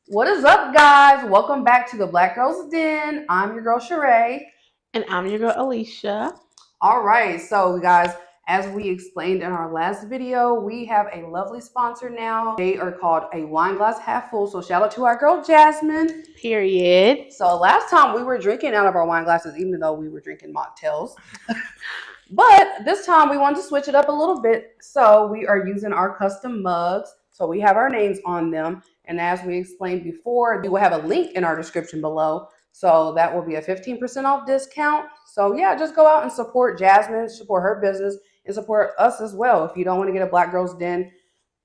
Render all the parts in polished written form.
What is up, guys? Welcome back to the Black Girls Den. I'm your girl, Sheree. And I'm your girl, Alicia. All right, so guys, as we explained in our last video, we have a lovely sponsor now. They are called A Wine Glass Half Full. So shout out to our girl, Jasmine. Period. So last time we were drinking out of our wine glasses, even though we were drinking mocktails. But this time we wanted to switch it up a little bit. So we are using our custom mugs. So we have our names on them. And as we explained before, we will have a link in our description below. So that will be a 15% off discount. So yeah, just go out and support Jasmine, support her business, and support us as well. If you don't want to get a Black Girls Den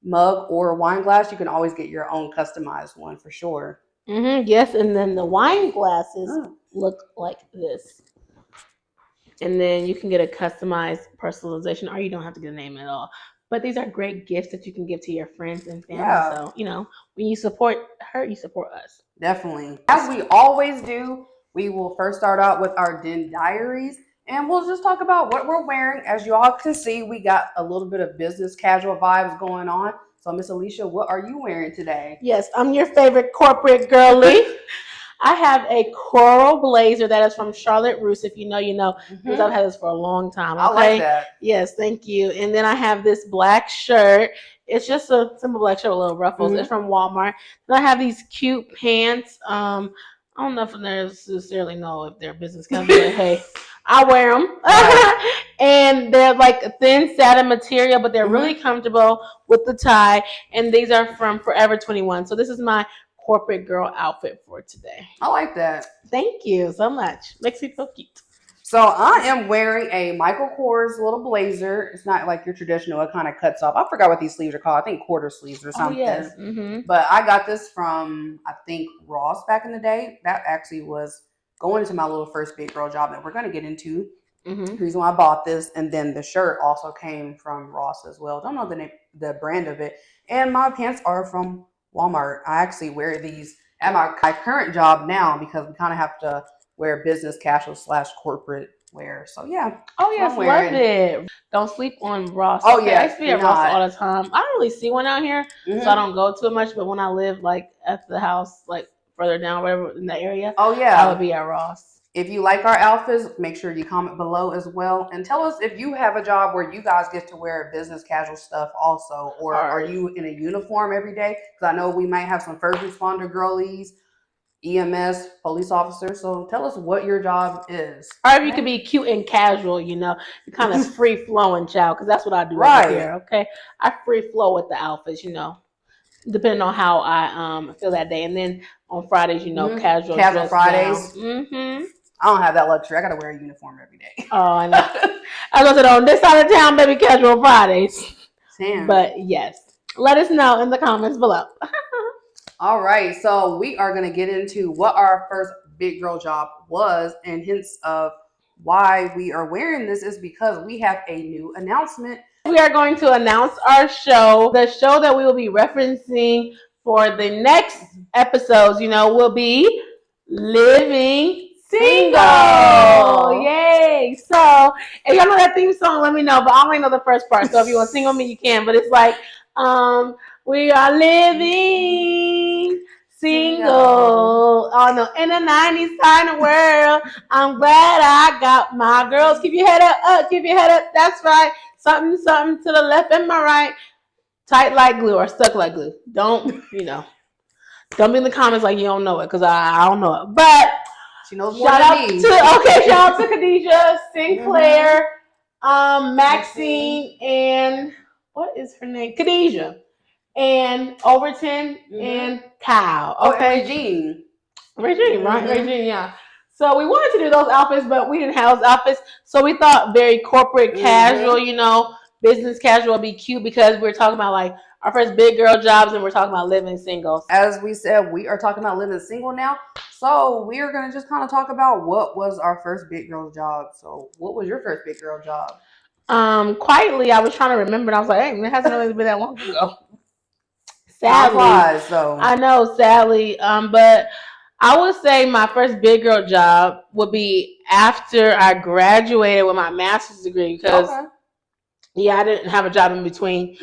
mug or wine glass, you can always get your own customized one for sure. Yes, and then the wine glasses look like this. And then you can get a customized personalization, or you don't have to get a name at all. But these are great gifts that you can give to your friends and family. Yeah. So, when you support her, you support us. Definitely. As we always do, we will first start out with our Den diaries and we'll just talk about what we're wearing. As you all can see, we got a little bit of business casual vibes going on. So, Miss Alicia, what are you wearing today? Yes, I'm your favorite corporate girly. I have a coral blazer that is from Charlotte Russe. If you know, you know, because I've had this for a long time. Okay? I like that. Yes, thank you. And then I have this black shirt. It's just a simple black shirt with little ruffles. It's from Walmart. Then I have these cute pants. I don't know if they necessarily know if they're business casual, but hey, I wear them. Right. And they're like a thin satin material, but they're really comfortable with the tie. And these are from Forever 21. So this is my corporate girl outfit for today. I like that. Thank you so much. Makes me feel cute. So I am wearing a Michael Kors little blazer. It's not like your traditional. It kind of cuts off. I forgot what these sleeves are called. I think quarter sleeves or something. Oh, yes. But I got this from, I think, Ross back in the day. That actually was going into my little first big girl job that we're going to get into. The reason why I bought this. And then the shirt also came from Ross as well. Don't know the name, the brand of it. And my pants are from Walmart. I actually wear these at my current job now because we kind of have to wear business casual / corporate wear. So yeah. Oh yes, love it. Don't sleep on Ross. Oh yeah, I used to be at Ross all the time. I don't really see one out here, so I don't go too much. But when I live like at the house, like further down, whatever in the area, oh yeah, I would be at Ross. If you like our outfits, make sure you comment below as well and tell us if you have a job where you guys get to wear business casual stuff also, or are you in a uniform every day? Because I know we might have some first responder girlies, EMS, police officers. So tell us what your job is. Or if you could be cute and casual, kind of free flowing, child, because that's what I do right here. Okay, I free flow with the outfits, depending on how I feel that day. And then on Fridays, casual Fridays. I don't have that luxury. I got to wear a uniform every day. Oh, I know. I was on this side of town, baby, casual Fridays. Damn. But yes, let us know in the comments below. All right, so we are going to get into what our first big girl job was, and hints of why we are wearing this is because we have a new announcement. We are going to announce our show. The show that we will be referencing for the next episodes, will be Living Single. Yay. So if y'all know that theme song, let me know, but I only know the first part. So if you want to sing with me, you can. But it's like, we are living single. Oh no, in a 90s kind of world. I'm glad I got my girls. Keep your head up, keep your head up. That's right. Something to the left and my right. Tight like glue or stuck like glue. Don't be in the comments like you don't know it, because I don't know it. But she knows more than me. Shout out to Khadijah, Sinclair, Maxine, and what is her name? Khadijah. And Overton and Kyle. Okay. Regine, right? Regine, yeah. So we wanted to do those outfits, but we didn't have those outfits. So we thought very corporate casual, business casual would be cute, because we're talking about like our first big girl jobs, and we're talking about living single. As we said, we are talking about living single now. So we are going to just kind of talk about what was our first big girl job. So what was your first big girl job? Quietly, I was trying to remember, and I was like, hey, it hasn't really been that long ago. Sadly, I know, sadly. But I would say my first big girl job would be after I graduated with my master's degree, because I didn't have a job in between.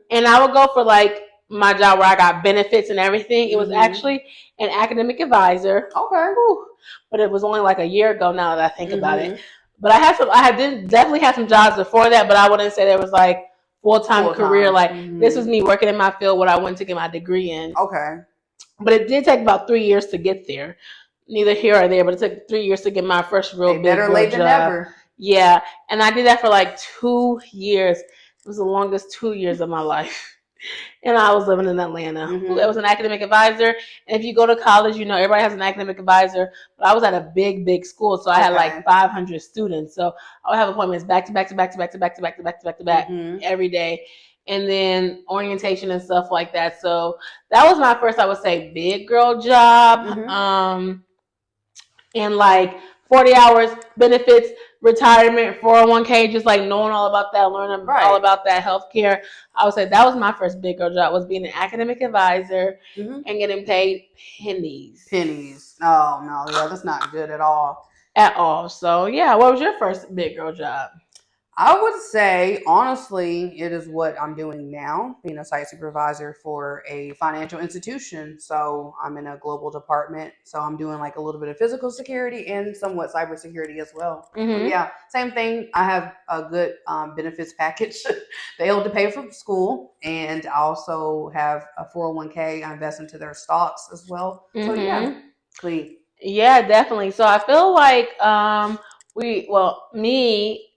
And I would go for like my job where I got benefits and everything. It was Mhm. actually an academic advisor. Okay. Whew. But it was only like a year ago now that I think about it. Mhm. But I definitely had some jobs before that, but I wouldn't say there was like full-time career. Like this was Mhm. me working in my field, what I went to get my degree in. Okay. But it did take about 3 years to get there. Neither here or there, but it took 3 years to get my first real Hey, big better girl late than job. never. Yeah, and I did that for like 2 years. It was the longest 2 years of my life. And I was living in Atlanta. Mhm. I was an academic advisor. And if you go to college, you know, everybody has an academic advisor. But I was at a big school. So I had like Okay. 500 students. So I would have appointments back to back to back to back to back to back to back to back to back Mhm. every day. And then orientation and stuff like that. So that was my first, I would say, big girl job. Mhm. And like 40 hours, benefits, retirement, 401k, just like knowing all about that, learning all Right. about that healthcare. I would say that was my first big girl job, was being an academic advisor Mhm. and getting paid pennies. Pennies. Oh no, yeah, that's not good at all. At all. So yeah, what was your first big girl job? I would say, honestly, it is what I'm doing now, being a site supervisor for a financial institution. So I'm in a global department. So I'm doing like a little bit of physical security and somewhat cybersecurity as well. So Mm-hmm. yeah, same thing. I have a good benefits package. They able to pay for school, and I also have a 401k. I invest into their stocks as well. So yeah, Mm-hmm. please. Yeah, definitely. So I feel like me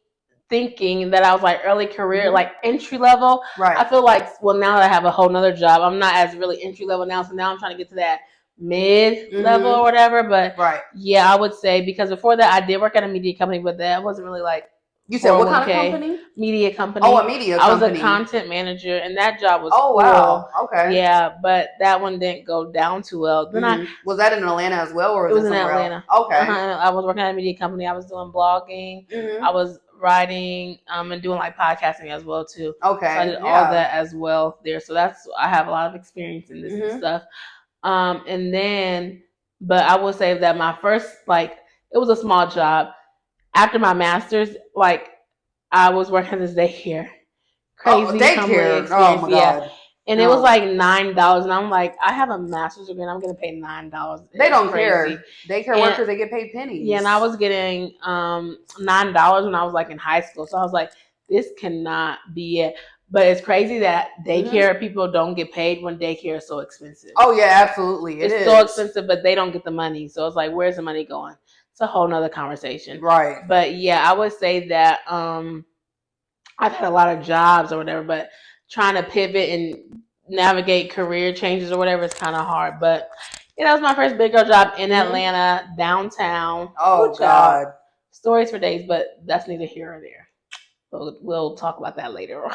thinking that I was like early career, Mhm. like entry level. Right. I feel like, well, now that I have a whole nother job, I'm not as really entry level now. So now I'm trying to get to that mid level or Mhm. whatever. But Right. yeah, I would say, because before that I did work at a media company, but that wasn't really like You said what kind of 401k company? media company. Oh, a media I was a company. content manager, and that job was Oh, cool. wow. Okay. Yeah, but that one didn't go down too well. Then Was that in Atlanta as well, or it was was it in somewhere else? Atlanta. Okay. I was working at a media company. I was doing blogging. I Mhm. was writing and doing like podcasting as well too. So I did Okay. all Yeah. that as well there. So I have a lot of experience in this and Mhm. stuff. And then, but I will say that my first, like, it was a small job. After my master's, like, I was working this daycare. Oh, Crazy, humbling daycare. Oh experience, my yeah. God. And it was No, like $9, and I'm like, I have a master's degree, and I'm getting paid $9. they It was don't crazy. care. Daycare And workers, they get paid yeah, and pennies. I was getting $9 when I was like in high school. So I was like, this cannot be it. But it's crazy that Mhm. daycare people don't get paid when daycare is so expensive. Oh yeah, absolutely. It It's so is. expensive, but they don't get the money. So it's like, where's the money going? It's a whole nother conversation. Right. But yeah, I would say that I've had a lot of jobs or whatever, but trying to pivot and navigate career changes or whatever is kind of hard. But yeah, that was my first big girl job in Mhm. Atlanta, downtown. Oh Ooh, child. God. Stories for days, but that's neither here or there. We'll talk about that later.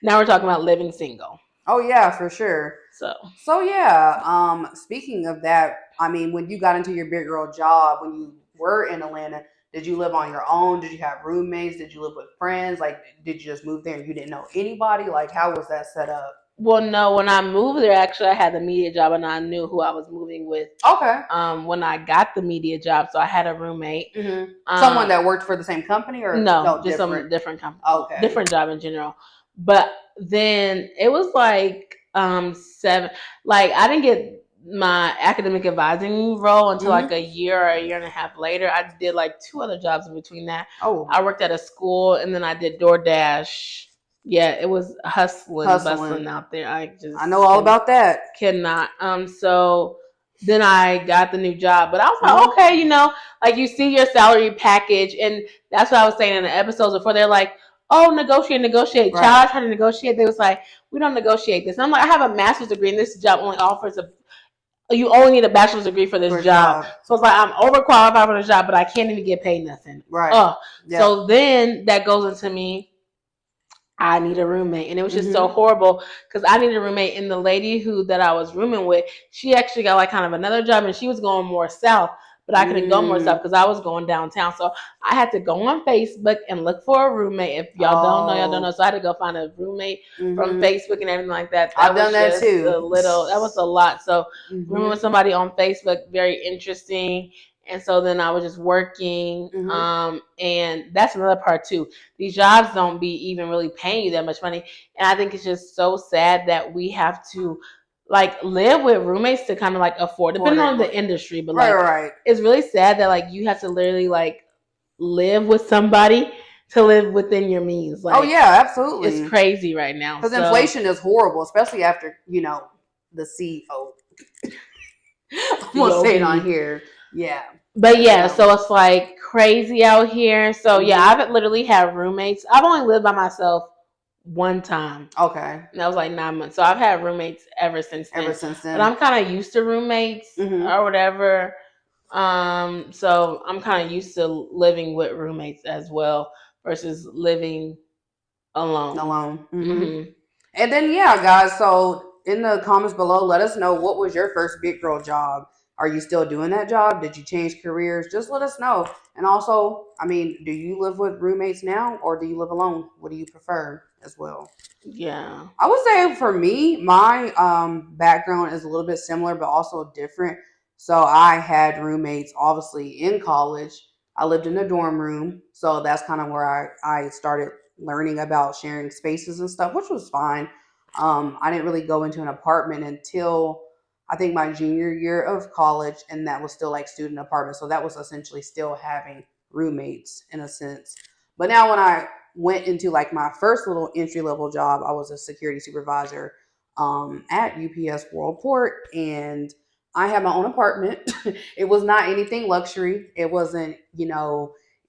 Now we're talking about living single. Oh yeah, for sure. So So yeah, speaking of that, I mean, when you got into your big girl job, when you were in Atlanta, did you live on your own? Did you have roommates? Did you live with friends? Like, did you just move there and you didn't know anybody? Like, how was that set up? well, no, when I moved there, actually, I had the media job, and I knew who I was moving with. Okay. When I got the media job, so I had a roommate. Mm-hmm. Someone that worked for the same company, or No, just different? some different company, Okay. different job in general. But then it was like 7. Like, I didn't get my academic advising role until like a year or a year and a half later. I did like 2 other jobs in between that. Oh, I worked at a school, and then I did DoorDash. Yeah, it was bustling out there. I know all about that. Cannot. So then I got the new job, but I was like, okay, like, you see your salary package, and that's what I was saying in the episodes before. They're like, oh, negotiate. Right. Child, trying to negotiate. They was like, we don't negotiate this. And I'm like, I have a master's degree, and this job only offers you only need a bachelor's degree for this job. So it's like, I'm overqualified for the job, but I can't even get paid nothing. Right. Yeah. So then that goes into me, I need a roommate. And it was just so horrible, because I needed a roommate. And the lady that I was rooming with, she actually got like kind of another job, and she was going more south, but I couldn't go more south because I was going downtown. So I had to go on Facebook and look for a roommate. If y'all don't know, y'all don't know. So I had to go find a roommate from Facebook and everything like that. I've done that too. That was a lot. So rooming with somebody on Facebook, very interesting. And so then I was just working. Mhm. And that's another part too. These jobs don't be even really paying you that much money. And I think it's just so sad that we have to like live with roommates to kind of like afford, depending on the industry. But like, Right. it's really sad that like you have to literally like live with somebody to live within your means. Like, Oh yeah, absolutely. It's crazy right now. Because inflation is horrible, especially after, the CEO. I'm gonna say it on here. Yeah. But yeah, so it's like crazy out here. So yeah, I haven't literally had roommates. I've only lived by myself one time. Okay. And that was like 9 months. So I've had roommates ever since then. But I'm kind of used to roommates or whatever. So I'm kind of used to living with roommates as well versus living alone. And then yeah, guys. So in the comments below, let us know, what was your first big girl job. Are you still doing that job? Did you change careers? Just let us know. And also, I mean, do you live with roommates now, or do you live alone? What do you prefer as well? Yeah. I would say for me, my background is a little bit similar, but also different. So I had roommates, obviously, in college. I lived in a dorm room. So that's kind of where I started learning about sharing spaces and stuff, which was fine. I didn't really go into an apartment until I think my junior year of college, and that was still like student apartment. So that was essentially still having roommates in a sense. But now when I went into like my first little entry level job, I was a security supervisor at UPS Worldport, and I had my own apartment. It was not anything luxury. It wasn't,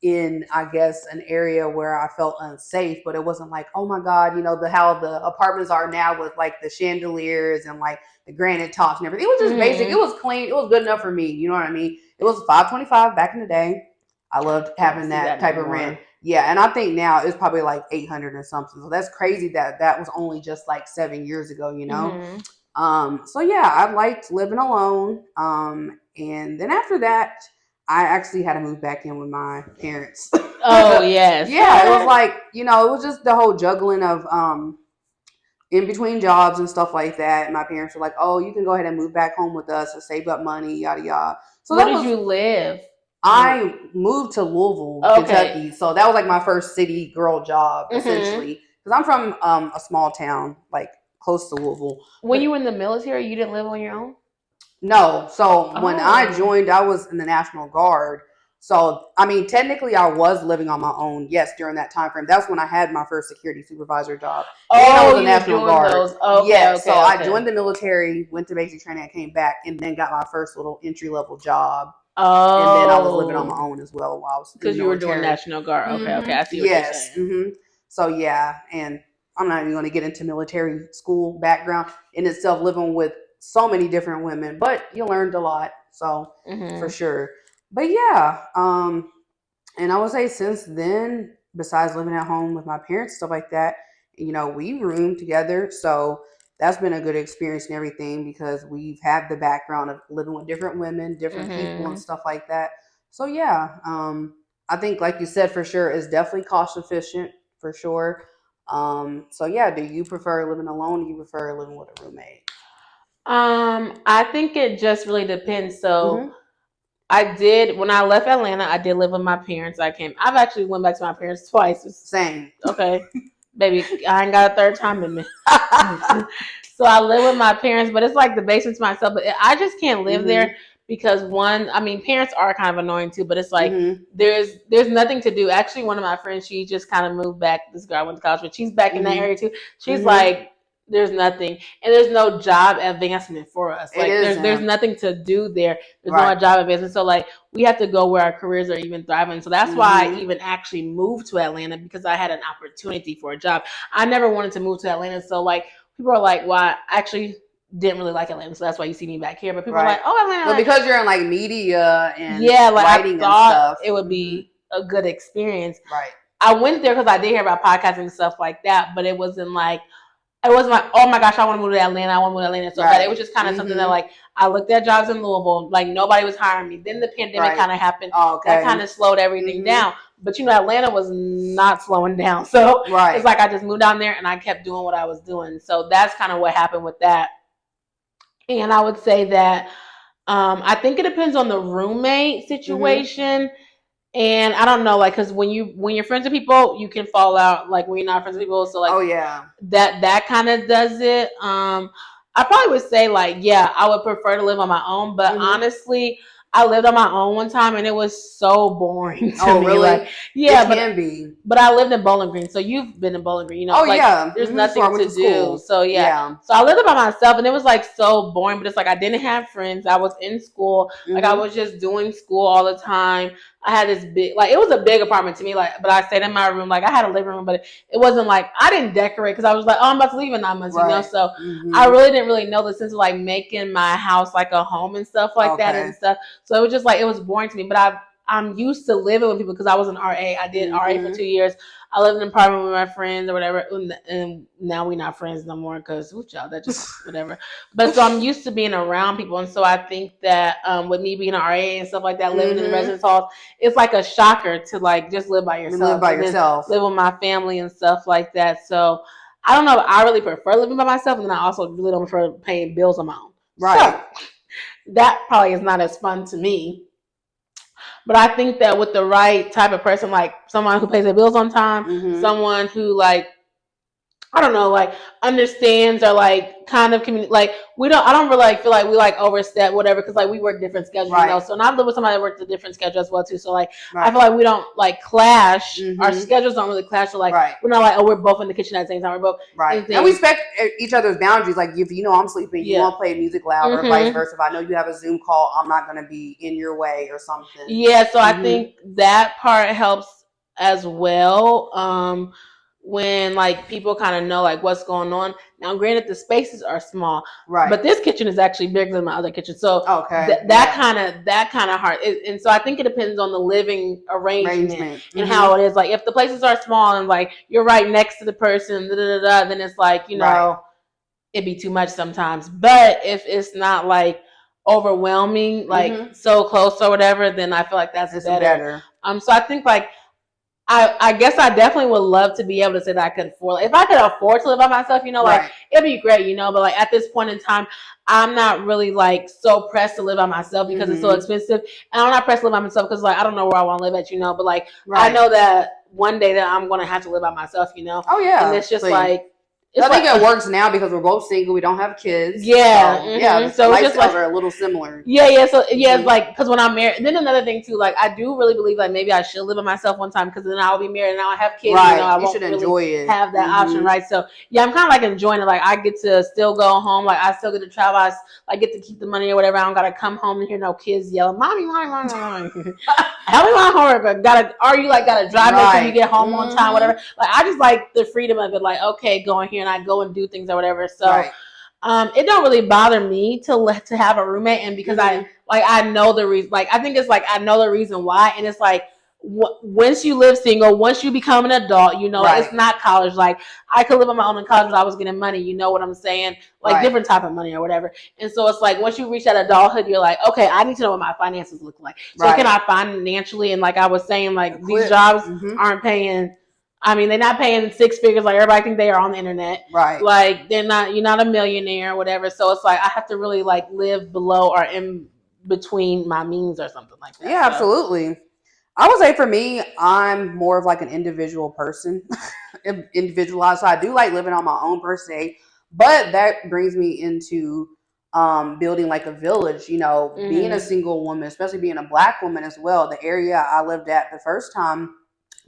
in I guess an area where I felt unsafe, but it wasn't like, oh my God, how the apartments are now with like the chandeliers and like the granite tops and everything. It was just basic. It was clean. It was good enough for me. You know what I mean? It was $5.25 back in the day. I loved having that type of rent. Yeah, and I think now it's probably like 800 or something. So that's crazy that was only just like 7 years ago. So yeah, I liked living alone. And then after that, I actually had to move back in with my parents. Oh yes. Yeah, it was like, it was just the whole juggling of in between jobs and stuff like that. My parents were like, "Oh, you can go ahead and move back home with us and save up money, yada yada." So where did you live? I moved to Louisville, Kentucky. So that was like my first city girl job, essentially. Because I'm from a small town, like close to Louisville. When you were in the military, you didn't live on your own? No. So when I joined, I was in the National Guard. So, I mean, technically I was living on my own, yes, during that time frame. That's when I had my first security supervisor job. And I was a National Guard. So I joined the military, went to basic training, I came back, and then got my first little entry-level job. And then I was living on my own as well while I was because you were doing National Guard. Okay, I see what you're saying. So yeah, and I'm not even going to get into military school background in itself, living with so many different women, but you learned a lot, so for sure. But yeah, and I would say since then, besides living at home with my parents, stuff like that, we roomed together, so that's been a good experience and everything because we've had the background of living with different women, different people, and stuff like that. So yeah, I think, like you said, for sure, it's definitely cost efficient for sure. So yeah, do you prefer living alone? Or do you prefer living with a roommate? I think it just really depends. So I did, when I left Atlanta, I did live with my parents. I've actually went back to my parents twice. Same. Okay. Baby, I ain't got a third time in me. So I live with my parents, but it's like the basement to myself. But I just can't live there because parents are kind of annoying too, but it's like there's nothing to do. Actually, one of my friends, she just kind of moved back. This girl I went to college with, she's back in that area too. She's like, there's nothing, and there's no job advancement for us. Like there's nothing to do there. There's no job advancement. So like we have to go where our careers are even thriving. So that's why I even actually moved to Atlanta, because I had an opportunity for a job. I never wanted to move to Atlanta. So like people are like, well, I actually didn't really like Atlanta, so that's why you see me back here. But people are like, oh, Atlanta. Well, because you're in like media and writing I thought and stuff. It would be a good experience. Right. I went there because I did hear about podcasting and stuff like that, but it wasn't like, oh my gosh, I want to move to Atlanta. I want to move to Atlanta so bad. It was just kind of something that like I looked at jobs in Louisville, like nobody was hiring me. Then the pandemic kind of happened. That kind of slowed everything down. But Atlanta was not slowing down. So it's like I just moved down there and I kept doing what I was doing. So that's kind of what happened with that. And I would say that I think it depends on the roommate situation. And I don't know, like, because when you're friends with people, you can fall out. Like when you're not friends with people, so like, Oh yeah. that kind of does it. I probably would say like, yeah, I would prefer to live on my own. But honestly, I lived on my own one time, and it was so boring to Oh me. really? Like, yeah, It can be. but I lived in Bowling Green, so you've been in Bowling Green, you know, Oh like yeah. there's So I nothing went to do. school. So yeah. Yeah. So I lived by myself, and it was like so boring. But it's like I didn't have friends. I was in school, like I was just doing school all the time. I had this big, like it was a big apartment to me, like, but I stayed in my room. Like I had a living room, but it wasn't like I didn't decorate because I was like, oh, I'm about to leave in 9 months, you know. So I really didn't really know the sense of like making my house like a home and stuff like that and stuff. So it was just like it was boring to me. But I'm used to living with people because I was an RA. I did RA for 2 years. I lived in an apartment with my friends or whatever, and now we're not friends no more because y'all, that just whatever. But so I'm used to being around people, and so I think that with me being an RA and stuff like that, living in residence halls, it's like a shocker to like just live by yourself, live by yourself, live with my family and stuff like that. So I don't know. I really prefer living by myself, and then I also really don't prefer paying bills on my own. Right. So that probably is not as fun to me. But I think that with the right type of person, like someone who pays their bills on time, someone who like, I don't know, like understands or like kind of like I don't really like feel like we like overstep whatever because like we work different schedules, you know. So and I live with somebody that works a different schedule as well too. So like I feel like we don't like clash. Our schedules don't really clash. So like we're not like, oh, we're both in the kitchen at the same time. We're both and we respect each other's boundaries. Like if you know I'm sleeping, you won't play music loud, or vice versa. If I know you have a Zoom call, I'm not going to be in your way or something. Yeah, so I think that part helps as well. When like people kind of know like what's going on. Now, granted, the spaces are small, but this kitchen is actually bigger than my other kitchen, so that kind of hard. And so I think it depends on the living arrangement and how it is. Like if the places are small and like you're right next to the person, then it's like you know it'd be too much sometimes. But if it's not like overwhelming, like so close or whatever, then I feel like that's better. So I think like. I guess I definitely would love to be able to say that I could afford. If I could afford to live by myself, you know, like it'd be great, you know. But like at this point in time, I'm not really like so pressed to live by myself because it's so expensive, and I'm not pressed to live by myself because like I don't know where I want to live at, you know. But like I know that one day that I'm gonna have to live by myself, you know. Oh yeah, and it's just like. I think it works now because we're both single. We don't have kids. Yeah, so, yeah. So it's just like a little similar. Yeah. So yeah, it's like because when I'm married, then another thing too, like I do really believe like maybe I should live by myself one time because then I'll be married and I'll have kids. Right. You know, I won't really enjoy it. Have that option, right? So yeah, I'm kind of like enjoying it. Like I get to still go home. Like I still get to travel. I like get to keep the money or whatever. I don't gotta come home and hear no kids yelling, "Mommy, mommy, mommy, mommy." Help me my homework. Gotta drive me until you get home on time, whatever. Like I just like the freedom of it. Like okay, go in here and I go and do things or whatever. So it don't really bother me to have a roommate, and because I know the reason. Like I think it's like I know the reason why, and it's like once you live single, once you become an adult, you know it's not college. Like I could live on my own in college, but I was getting money. You know what I'm saying? Like different type of money or whatever. And so it's like once you reach that adulthood, you're like, okay, I need to know what my finances look like. So can I financially? And like I was saying, like these jobs aren't paying. I mean, they're not paying 6 figures like everybody think they are on the internet. Right. Like you're not a millionaire or whatever. So it's like I have to really like live below or in between my means or something like that. Yeah, absolutely. I would say for me, I'm more of like an individual person, individualized. So I do like living on my own per se, but that brings me into building like a village, you know, being a single woman, especially being a Black woman as well. The area I lived at the first time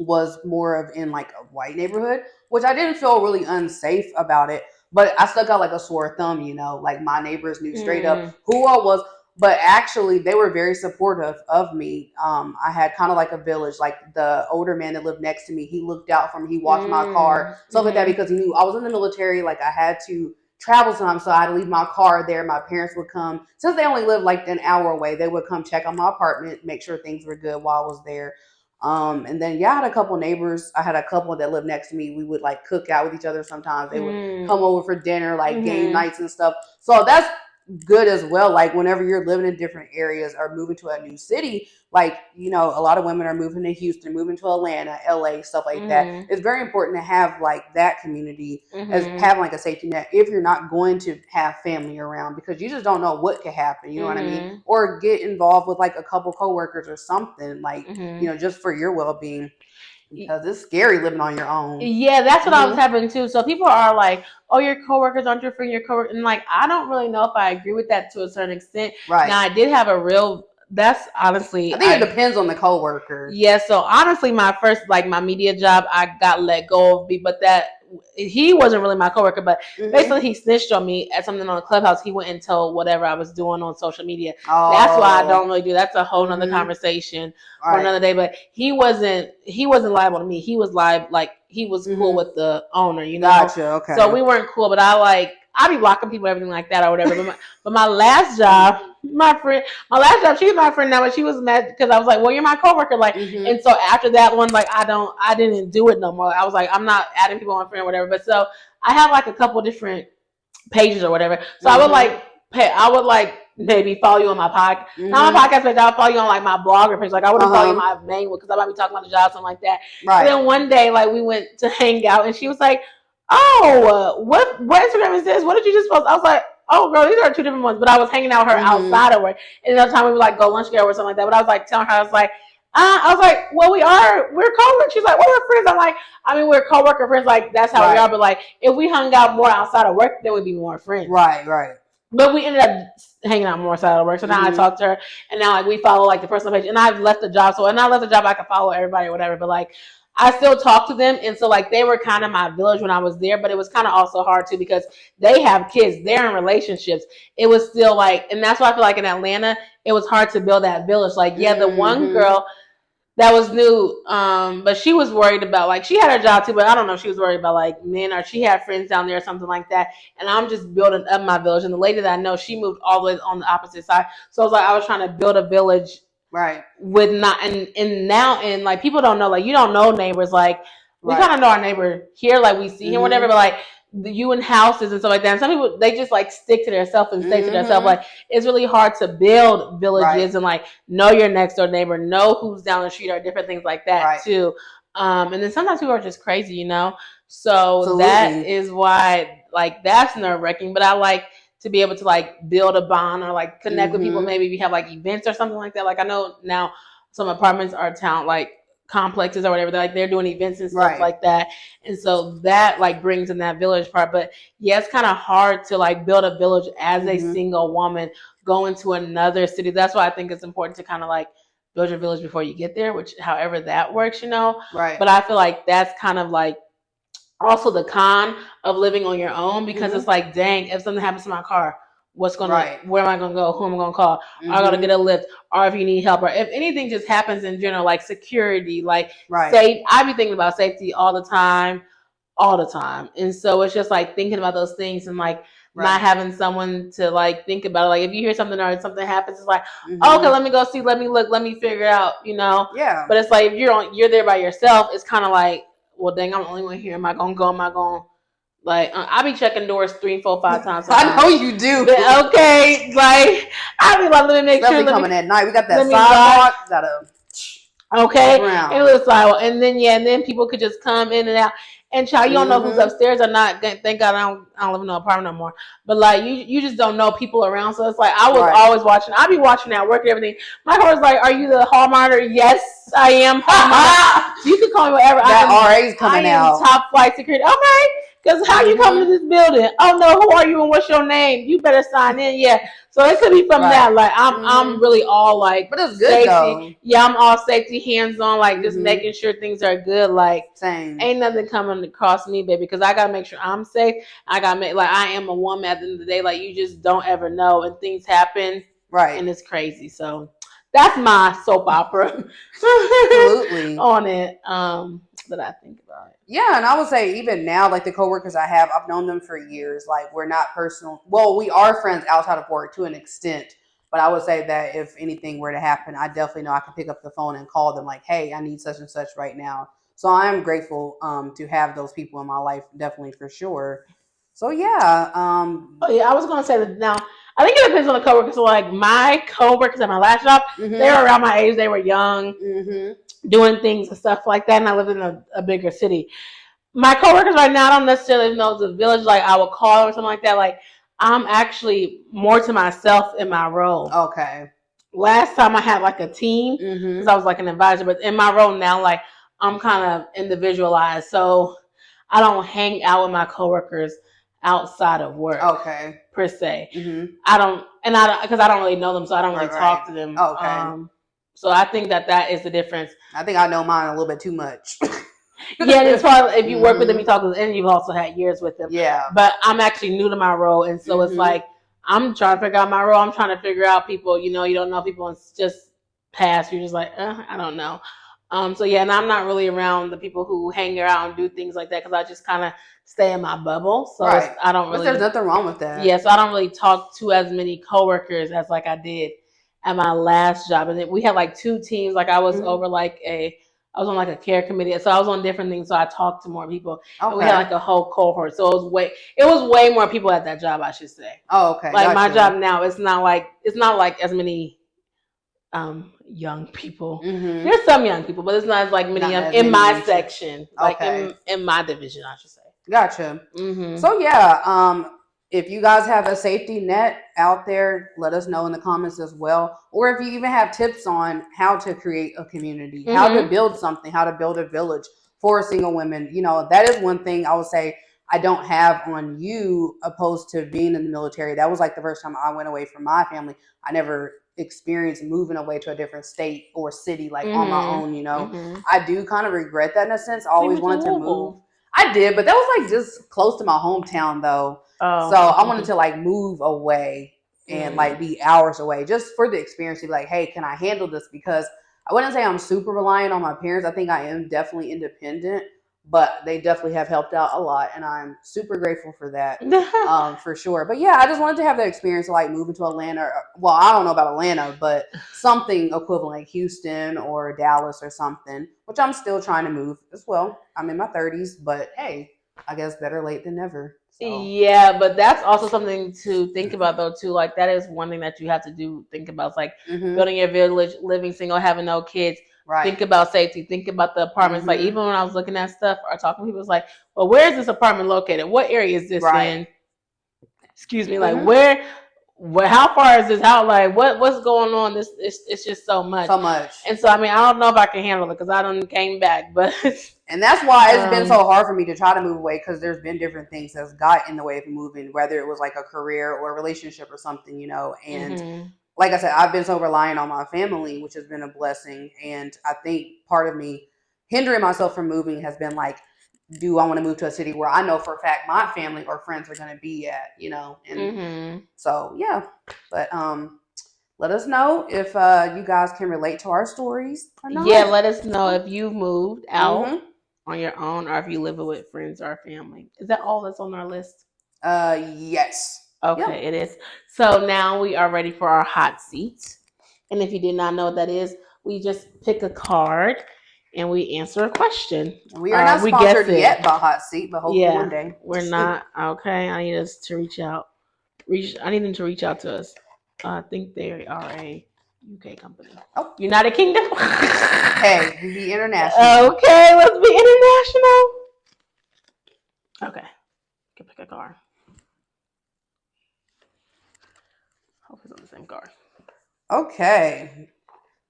was more of in like a white neighborhood, which I didn't feel really unsafe about it, but I stuck out like a sore thumb, you know, like my neighbors knew straight up who I was, but actually they were very supportive of me. I had kind of like a village, like the older man that lived next to me, he looked out for me, he watched my car, stuff like that, because he knew I was in the military, like I had to travel sometimes, so I had to leave my car there. My parents would come, since they only lived like an hour away, they would come check on my apartment, make sure things were good while I was there. And then I had a couple neighbors. I had a couple that lived next to me. We would like cook out with each other sometimes. They would come over for dinner, like game nights and stuff. So good as well. Like whenever you're living in different areas or moving to a new city, like, you know, a lot of women are moving to Houston, moving to Atlanta, LA, stuff like that. It's very important to have like that community as having like a safety net if you're not going to have family around, because you just don't know what could happen, you know what I mean? Or get involved with like a couple coworkers or something, like, you know, just for your well-being. Because it's scary living on your own. Yeah, that's what I was having too. So people are like, "Oh, your coworkers aren't your friend, your coworker," and like, I don't really know if I agree with that to a certain extent. Right. Now, I did have a real. That's honestly. I think it depends on the coworker. Yeah. So honestly, my first like my media job, I got let go of, but that he wasn't really my coworker, but basically he snitched on me at something on the Clubhouse. He went and told whatever I was doing on social media. Oh. That's why I don't really do. That's a whole nother conversation for another day. But he wasn't liable to me. He was liable, like he was cool with the owner, you know. Gotcha. Okay. So we weren't cool, but I be blocking people, everything like that or whatever. But my last job, she was my friend now, but she was mad because I was like, well, you're my coworker, like, and so after that one, like, I didn't do it no more. I was like, I'm not adding people on my friend or whatever. But so I have like a couple different pages or whatever. So I would like maybe follow you on my podcast, not my podcast page. I'll follow you on like my blogger page. Like I wouldn't follow you on my main one because I might be talking about the job, something like that. Right. And then one day, like we went to hang out, and she was like, "Oh, what Instagram is this? What did you just post?" I was like, "Oh, girl, these are two different ones." But I was hanging out with her outside of work, and another time we would like go lunch together or something like that. But I was like telling her, I was like, well, we're coworkers. She's like, well, we're friends. I'm like, I mean, we're coworker friends. Like that's how we are. But like, if we hung out more outside of work, then we'd be more friends. Right, right. But we ended up hanging out more outside of work. So now I talk to her, and now like we follow like the personal page. And I've left the job. So when I left the job, I could follow everybody or whatever. But like, I still talk to them, and so like they were kind of my village when I was there, but it was kind of also hard too because they have kids, they're in relationships. It was still like, and that's why I feel like in Atlanta it was hard to build that village. Like, yeah, the one girl that was new, but she was worried about like she had her job too, but I don't know if she was worried about like men or she had friends down there or something like that. And I'm just building up my village, and the lady that I know, she moved all the way on the opposite side. So it was like I was trying to build a village. Right. With not and now and like people don't know, like you don't know neighbors, like we kind of know our neighbor here, like we see him whatever, but like you in houses and stuff like that. And some people they just like stick to themselves and stay to themselves. Like it's really hard to build villages and like know your next door neighbor, know who's down the street or different things like that too. And then sometimes people are just crazy, you know. So that is why like that's nerve wracking. But I like to be able to like build a bond or like connect with people. Maybe we have like events or something like that. Like I know now some apartments are town like complexes or whatever. They're doing events and stuff like that. And so that like brings in that village part. But yeah, it's kind of hard to like build a village as a single woman going to another city. That's why I think it's important to kind of like build your village before you get there, which however that works, you know. Right. But I feel like that's kind of like also the con of living on your own because it's like, dang, if something happens to my car, where am I gonna go? Who am I gonna call? I gotta get a lift, or if you need help, or if anything just happens in general, like security, like safe. I be thinking about safety all the time, and so it's just like thinking about those things and like not having someone to like think about it. Like if you hear something or something happens, it's like, okay, let me go see, let me look, let me figure out, you know. Yeah. But it's like if you're there by yourself, it's kind of like, well, dang, I'm the only one here. Am I gonna go? Am I gonna like? I be checking doors 3, 4, 5 times. Sometimes. I know you do. But, okay, like I be like, let me make sure. Coming at night, we got that sidewalk. Gotta. Okay, it was sidewalk, and then people could just come in and out. And child, you don't know who's upstairs or not. Thank God I don't live in no apartment no more. But like you just don't know people around. So it's like I was always watching. I be watching at work and everything. My car was like, "Are you the hall monitor?" Yes, I am. You can call me whatever. That RA's coming out. Top flight security. Okay, because how you coming to this building? Oh no, who are you and what's your name? You better sign in. Yeah. So it could be from that. Like I'm really all like, but it's good safety. Though. Yeah, I'm all safety, hands on, like just making sure things are good. Like same. Ain't nothing coming across me, baby, because I gotta make sure I'm safe. I gotta make like I am a woman at the end of the day. Like you just don't ever know, and things happen, and it's crazy. So that's my soap opera. Absolutely on it. That I think about it. Yeah, and I would say even now, like the coworkers I have, I've known them for years. Like we're not personal. Well, we are friends outside of work to an extent. But I would say that if anything were to happen, I definitely know I can pick up the phone and call them like, hey, I need such and such right now. So I am grateful to have those people in my life, definitely for sure. So yeah. I was gonna say that now. I think it depends on the coworkers. So like my coworkers at my last job, they were around my age. They were young, doing things and stuff like that. And I lived in a bigger city. My coworkers right now, I don't necessarily know the village. Like I would call or something like that. Like I'm actually more to myself in my role. Okay. Last time I had like a team because I was like an advisor, but in my role now, like I'm kind of individualized, so I don't hang out with my coworkers outside of work. Okay. Per se, I don't, because I don't really know them, so I don't really talk to them. Okay. So I think that is the difference. I think I know mine a little bit too much. Yeah, and as far as if you work with them, you talk to them, and you've also had years with them. Yeah. But I'm actually new to my role, and so it's like I'm trying to figure out my role. I'm trying to figure out people. You don't know people and just pass. You're just like, I don't know. So yeah, and I'm not really around the people who hang around and do things like that because I just kind of stay in my bubble. So I don't really. But there's nothing wrong with that. Yeah, so I don't really talk to as many coworkers as like I did at my last job, and then we had like 2 teams. Like I was over I was on like a care committee, so I was on different things. So I talked to more people. Okay. And we had like a whole cohort, so it was way more people at that job, I should say. Oh, okay. Like my job now, it's not like as many young people. There's some young people, but it's not as like many in my section, like in my division, I should say. Gotcha. So yeah, if you guys have a safety net out there, let us know in the comments as well. Or if you even have tips on how to create a community, how to build something, how to build a village for single women. That is one thing I would say I don't have on you opposed to being in the military. That was like the first time I went away from my family. I never experienced moving away to a different state or city like on my own. I do kind of regret that in a sense. I always wanted to move. I did, but that was like just close to my hometown though. So I wanted to like move away and like be hours away just for the experience to be like, hey, can I handle this? Because I wouldn't say I'm super reliant on my parents. I think I am definitely independent, but they definitely have helped out a lot. And I'm super grateful for that, for sure. But yeah, I just wanted to have the experience of like moving to Atlanta. Well, I don't know about Atlanta, but something equivalent like Houston or Dallas or something, which I'm still trying to move as well. I'm in my 30s, but hey, I guess better late than never. So. Yeah, but that's also something to think about though too. Like that is one thing that you have to think about. It's like building your village, living single, having no kids. Right. Think about safety. Think about the apartments. Like even when I was looking at stuff or talking to people, it's like, well, where is this apartment located? What area is this in? Excuse me. Like where? How far is this? How what's going on? It's just so much. So much. And so I mean I don't know if I can handle it because I don't came back, but. And that's why it's been so hard for me to try to move away because there's been different things that's got in the way of moving, whether it was like a career or a relationship or something, and like I said, I've been so reliant on my family, which has been a blessing. And I think part of me hindering myself from moving has been like, do I want to move to a city where I know for a fact my family or friends are going to be at, and so, yeah, but, let us know if you guys can relate to our stories or not. Yeah, let us know if you've moved out on your own or if you live with friends or family. Is that all that's on our list? Yes. Okay, it is. So now we are ready for our hot seat. And if you did not know what that is, we just pick a card and we answer a question. We are not sponsored yet by Hot Seat, but hopefully one day. We're not. Okay, I need us to reach out. I need them to reach out to us. I think they are a UK company. Oh, United Kingdom. Hey, we be international. Okay, let's be international. Okay, you can pick a card. Hope it's on the same card. Okay,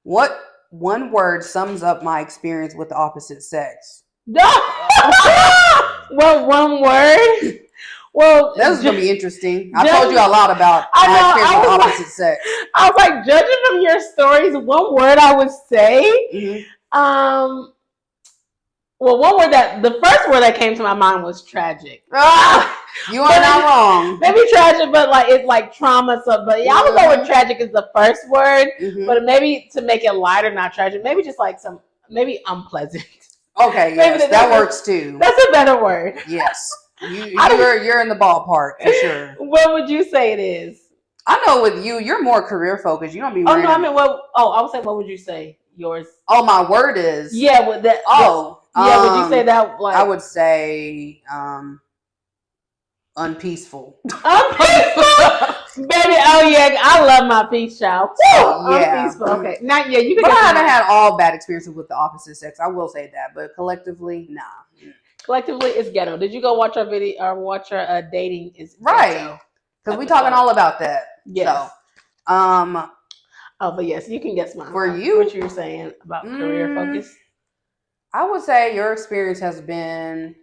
what one word sums up my experience with the opposite sex? Well, one word. Well, this is gonna be interesting. I told you a lot about my experience with the opposite sex. I was like, judging from your stories, one word I would say. Well, one word the first word that came to my mind was tragic. You are not wrong. Maybe tragic, but like it's like trauma. So, but yeah, I would go with tragic is the first word. But maybe to make it lighter, not tragic. Maybe just like maybe unpleasant. Okay, yes, that works too. That's a better word. Yes. You're in the ballpark for sure. What would you say it is? I know with you're more career focused. You don't be. Oh no, I mean, I would say, what would you say yours? Oh, my word is. Yeah, with that. Would you say that? Like, I would say, unpeaceful. Unpeaceful. Baby, oh yeah, I love my peace child. Woo! Yeah. I'm peaceful. Okay, not yet. You can But I get haven't mine. had all bad experiences with the opposite sex. I will say that, but collectively, nah. Collectively, it's ghetto. Did you go watch our video or watch our dating is Right. ghetto? Because we talking all about that. Yes. So, Oh, but yes, you can guess mine. For you? What you were saying about career focus? I would say your experience has been,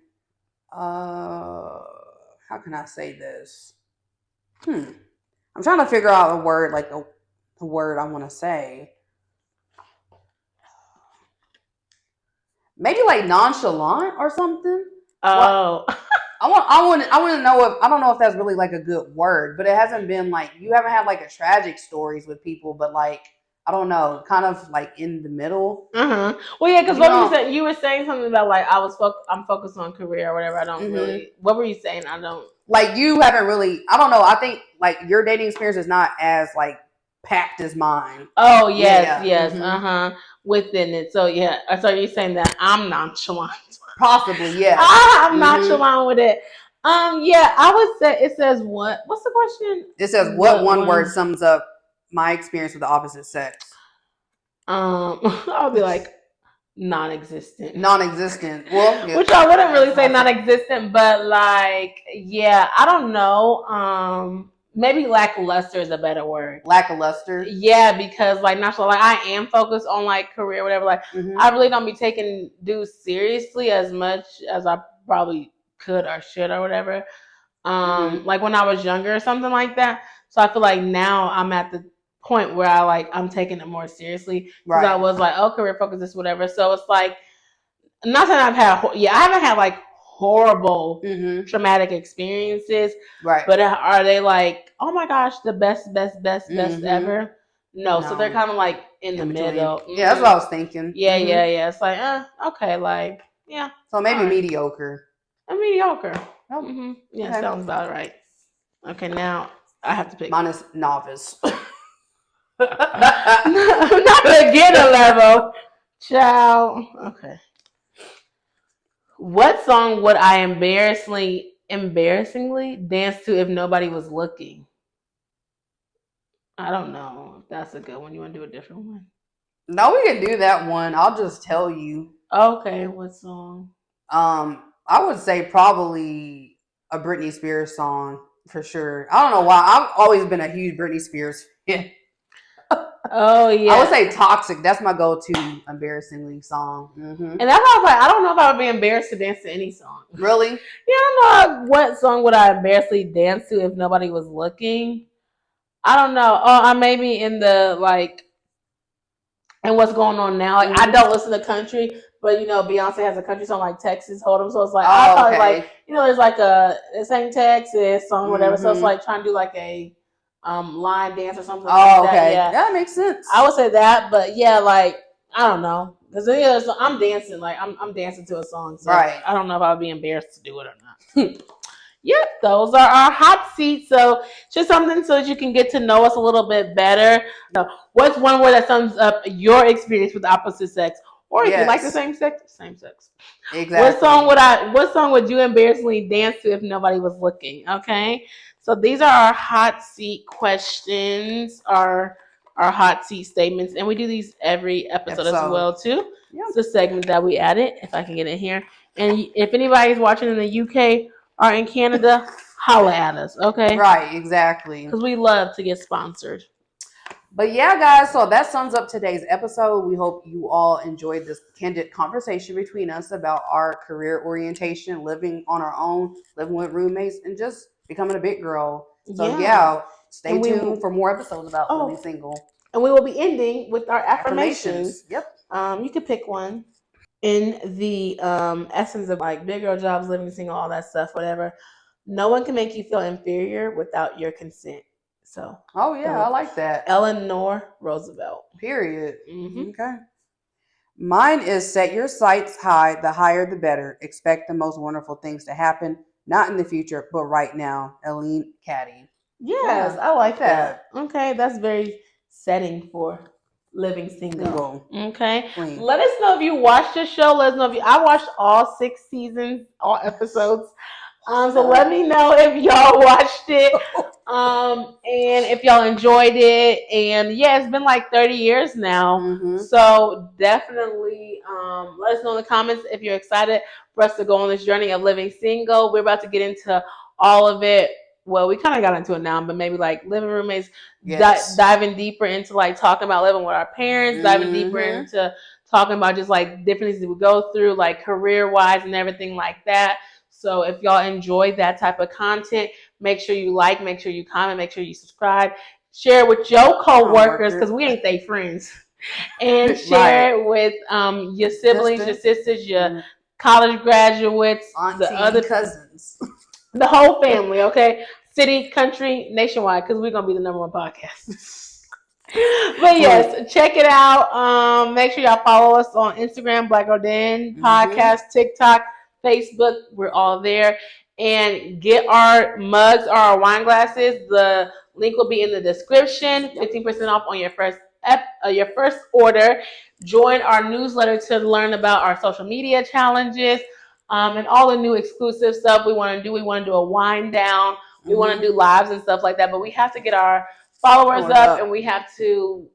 how can I say this? I'm trying to figure out a word, like the word I want to say. Maybe like nonchalant or something. Oh. I want to know if I don't know if that's really like a good word, but it hasn't been like you haven't had like a tragic stories with people, but like I don't know, kind of like in the middle. Well, yeah, because what were you saying? You were saying something about like I'm focused on career or whatever. I don't really. What were you saying? I don't. Like you haven't really. I don't know. I think like your dating experience is not as like packed as mine. Oh yes. Within it. So yeah. So you're saying that I'm nonchalant. Possibly, yeah. I'm nonchalant with it. Yeah, I would say it says what? What's the question? It says what one word sums up my experience with the opposite sex? I'll be like non-existent. Non-existent. Well, yeah. Which I wouldn't really say non-existent, but like, yeah, I don't know. Maybe lackluster is a better word. Lackluster. Yeah, because like naturally, like I am focused on like career, whatever. Like I really don't be taking dudes seriously as much as I probably could or should or whatever. Like when I was younger or something like that. So I feel like now I'm at the point where I'm taking it more seriously because I was like, oh, career focus, this whatever. So it's like, not that I haven't had like horrible traumatic experiences, right? But are they like, oh my gosh, the best ever? No, so they're kind of like in the middle. Yeah, that's what I was thinking. Yeah. It's like, okay, like, yeah. So maybe mediocre. A mediocre. Yeah, okay. Sounds about right. Okay, now I have to pick. Mine is novice. Not beginner level. Child. Okay. What song would I embarrassingly dance to if nobody was looking? I don't know if that's a good one. You want to do a different one? No, we can do that one. I'll just tell you. Okay, what song? I would say probably a Britney Spears song for sure. I don't know why. I've always been a huge Britney Spears fan. Oh yeah. I would say Toxic. That's my go-to embarrassingly song. And that's why I was like, I don't know if I would be embarrassed to dance to any song. Really? Yeah, I don't know what song would I embarrassingly dance to if nobody was looking. I don't know. Oh, I may be in the like, and what's going on now. Like I don't listen to country, but you know Beyonce has a country song like Texas Hold'em, so it's like I probably like there's like this ain't Texas song, whatever. So it's like trying to do like a line dance or something like that. Okay. Yeah, that makes sense. I would say that, but yeah, like I don't know because I'm dancing, like I'm dancing to a song, so I don't know if I would be embarrassed to do it or not. Yep, those are our hot seats. So just something so that you can get to know us a little bit better. So what's one word that sums up your experience with the opposite sex? Or if you like the same sex, same sex. Exactly. What song would you embarrassingly dance to if nobody was looking? Okay. So these are our hot seat questions, our hot seat statements, and we do these every episode as well too. Yep. It's a segment that we added, if I can get it here. And if anybody's watching in the UK or in Canada, holla at us, okay? Right, exactly. Because we love to get sponsored. But yeah, guys, so that sums up today's episode. We hope you all enjoyed this candid conversation between us about our career orientation, living on our own, living with roommates, and just becoming a big girl. So yeah stay tuned for more episodes about living single. And we will be ending with our affirmations. Yep. You can pick one. In the essence of like big girl jobs, living single, all that stuff, whatever. No one can make you feel inferior without your consent. So. Oh yeah, I like that. Eleanor Roosevelt. Period. Okay. Mine is set your sights high. The higher, the better. Expect the most wonderful things to happen, not in the future, but right now. Eileen Caddy. Yes, I like that. Okay, that's very setting for living single. Okay. Clean. Let us know if you watched the show. Let us know if I watched all 6 seasons, all episodes. So let me know if y'all watched it. And if y'all enjoyed it. And yeah, it's been like 30 years now. Mm-hmm. So definitely let us know in the comments if you're excited for us to go on this journey of living single. We're about to get into all of it. Well, we kind of got into it now, but maybe like living roommates, Yes. diving deeper into like talking about living with our parents, diving deeper Mm-hmm. into talking about just like different things that we go through, like career wise and everything like that. So if y'all enjoy that type of content, make sure you like, make sure you comment, make sure you subscribe, share with your co-workers because we ain't they friends, and share it with your siblings, your sisters, your college graduates, auntie, the other cousins, the whole family. Okay, city, country, nationwide, because we're gonna be the #1 podcast. But yes, check it out. Make sure y'all follow us on Instagram, Black Girl Den Podcast, TikTok, Facebook. We're all there. And get our mugs or our wine glasses. The link will be in the description. 15% off on your first order. Join our newsletter to learn about our social media challenges and all the new exclusive stuff we want to do. We want to do a wind down. We want to do lives and stuff like that. But we have to get our followers up, and we have to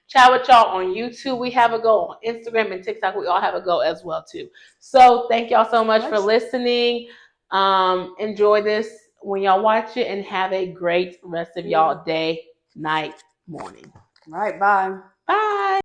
chat with y'all on YouTube. We have a go on Instagram and TikTok. We all have a go as well too. So thank y'all so much for listening. Enjoy this when y'all watch it, and have a great rest of y'all day, night, morning. Right, bye. Bye.